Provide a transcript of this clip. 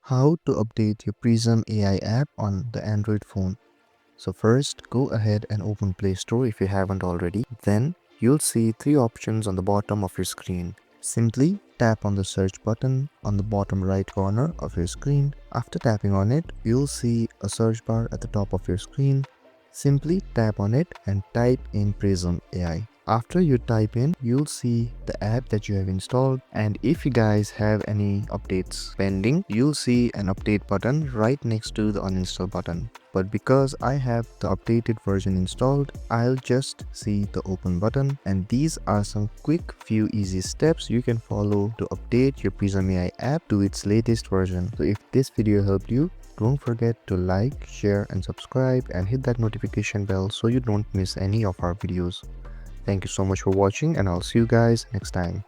How to update your Prism AI app on the Android phone. So first, go ahead and open Play Store if you haven't already. Then you'll see three options on the bottom of your screen. Simply tap on the search button on the bottom right corner of your screen. After tapping on it, you'll see a search bar at the top of your screen. Simply tap on it and type in Prism AI. After you type in, you'll see the app that you have installed, and if you guys have any updates pending, you'll see an update button right next to the uninstall button. But because I have the updated version installed, I'll just see the open button, and these are some quick few easy steps you can follow to update your Prism AI app to its latest version. So if this video helped you, don't forget to like, share and subscribe and hit that notification bell so you don't miss any of our videos. Thank you so much for watching, and I'll see you guys next time.